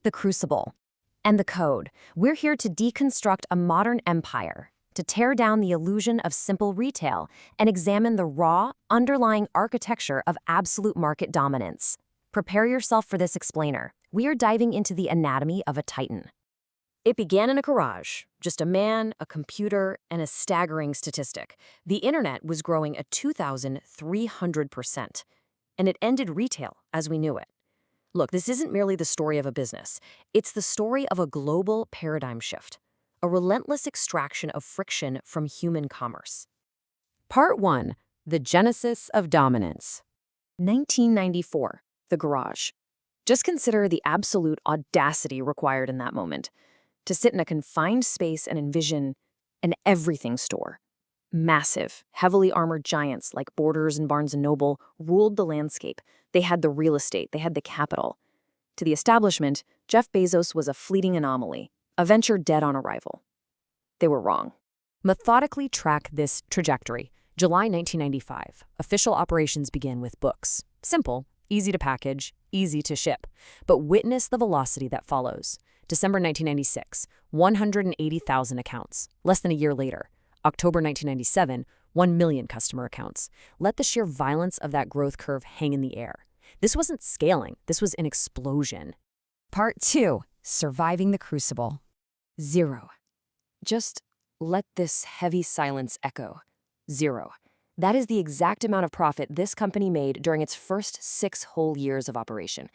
the crucible, and the code. We're here to deconstruct a modern empire, to tear down the illusion of simple retail and examine the raw, underlying architecture of absolute market dominance. Prepare yourself for this explainer. We are diving into the anatomy of a titan. It began in a garage, just a man, a computer, and a staggering statistic. The internet was growing at 2,300%, and it ended retail as we knew it. Look, this isn't merely the story of a business. It's the story of a global paradigm shift, a relentless extraction of friction from human commerce. Part 1. The Genesis of Dominance. 1994. The garage. Just consider the absolute audacity required in that moment. To sit in a confined space and envision an everything store. Massive, heavily armored giants like Borders and Barnes & Noble ruled the landscape. They had the real estate, they had the capital. To the establishment, Jeff Bezos was a fleeting anomaly, a venture dead on arrival. They were wrong. Methodically track this trajectory. July 1995. Official operations begin with books. Simple, easy to package, easy to ship. But witness the velocity that follows. December 1996, 180,000 accounts. Less than a year later, October 1997, 1 million customer accounts. Let the sheer violence of that growth curve hang in the air. This wasn't scaling, this was an explosion. Part 2. Surviving the crucible. 0. Just let this heavy silence echo. 0. That is the exact amount of profit this company made during its first 6 whole years of operation.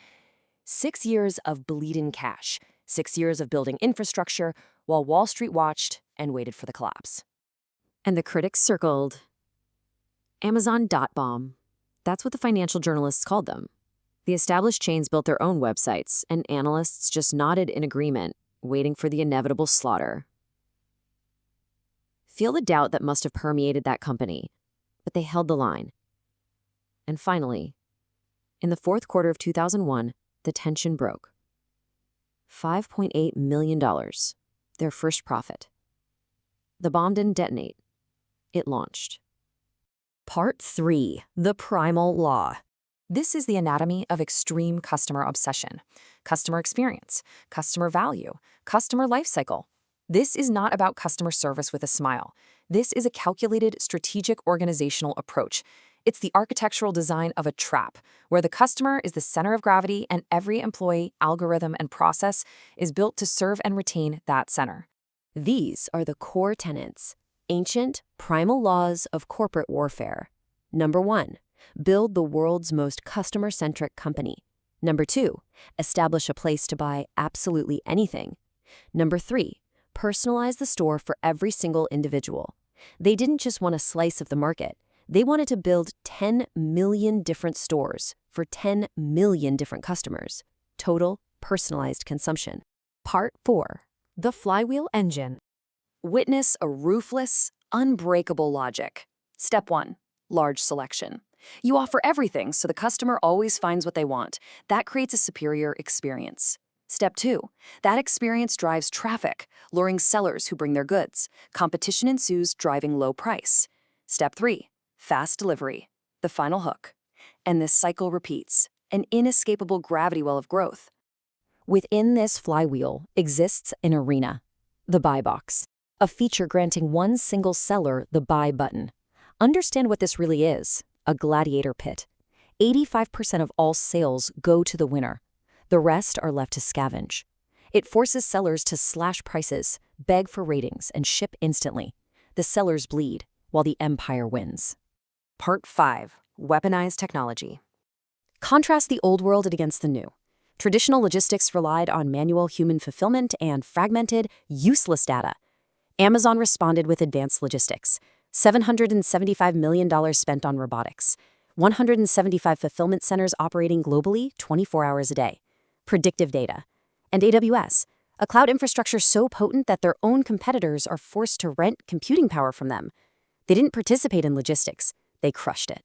6 years of bleeding cash. 6 years of building infrastructure while Wall Street watched and waited for the collapse. And the critics circled. Amazon dot bomb. That's what the financial journalists called them. The established chains built their own websites, and analysts just nodded in agreement, waiting for the inevitable slaughter. Feel the doubt that must have permeated that company, but they held the line. And finally, in the fourth quarter of 2001, the tension broke. $5.8 million, their first profit. The bomb didn't detonate. It launched. Part 3. The Primal Law. This is the anatomy of extreme customer obsession, customer experience, customer value, customer lifecycle. This is not about customer service with a smile. This is a calculated, strategic organizational approach. It's the architectural design of a trap, where the customer is the center of gravity and every employee, algorithm, and process is built to serve and retain that center. These are the core tenets, ancient, primal laws of corporate warfare. Number 1, build the world's most customer-centric company. Number 2, establish a place to buy absolutely anything. Number 3, personalize the store for every single individual. They didn't just want a slice of the market. They wanted to build 10 million different stores for 10 million different customers. Total personalized consumption. Part 4. The Flywheel Engine. Witness a ruthless, unbreakable logic. Step 1. Large selection. You offer everything so the customer always finds what they want. That creates a superior experience. Step 2. That experience drives traffic, luring sellers who bring their goods. Competition ensues, driving low price. Step 3. Fast delivery, the final hook. And this cycle repeats, an inescapable gravity well of growth. Within this flywheel exists an arena, the buy box, a feature granting one single seller the buy button. Understand what this really is, a gladiator pit. 85% of all sales go to the winner. The rest are left to scavenge. It forces sellers to slash prices, beg for ratings, and ship instantly. The sellers bleed, while the empire wins. Part 5. Weaponized technology. Contrast the old world against the new. Traditional logistics relied on manual human fulfillment and fragmented, useless data. Amazon responded with advanced logistics. $775 million spent on robotics. 175 fulfillment centers operating globally 24 hours a day. Predictive data. And AWS, a cloud infrastructure so potent that their own competitors are forced to rent computing power from them. They didn't participate in logistics. They crushed it.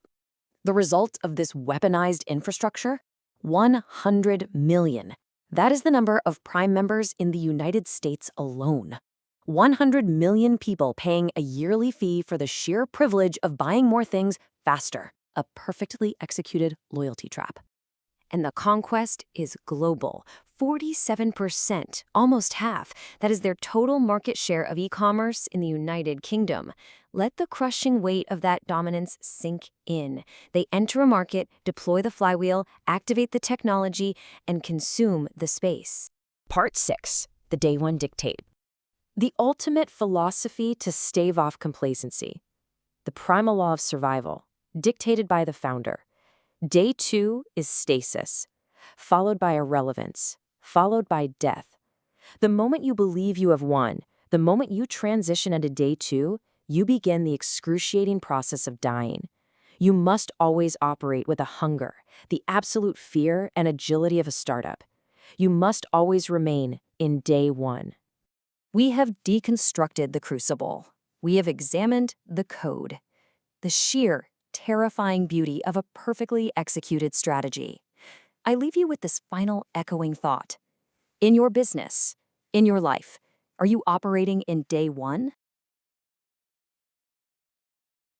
The result of this weaponized infrastructure? 100 million. That is the number of Prime members in the United States alone. 100 million people paying a yearly fee for the sheer privilege of buying more things faster. A perfectly executed loyalty trap. And the conquest is global. 47%, almost half. That is their total market share of e-commerce in the United Kingdom. Let the crushing weight of that dominance sink in. They enter a market, deploy the flywheel, activate the technology, and consume the space. Part 6. The Day One Dictate. The ultimate philosophy to stave off complacency. The primal law of survival, dictated by the founder. Day 2 is stasis, followed by irrelevance, followed by death. The moment you believe you have won, the moment you transition into Day 2, you begin the excruciating process of dying. You must always operate with a hunger, the absolute fear and agility of a startup. You must always remain in Day 1. We have deconstructed the crucible. We have examined the code, the sheer, terrifying beauty of a perfectly executed strategy. I leave you with this final echoing thought. In your business, in your life, are you operating in Day 1?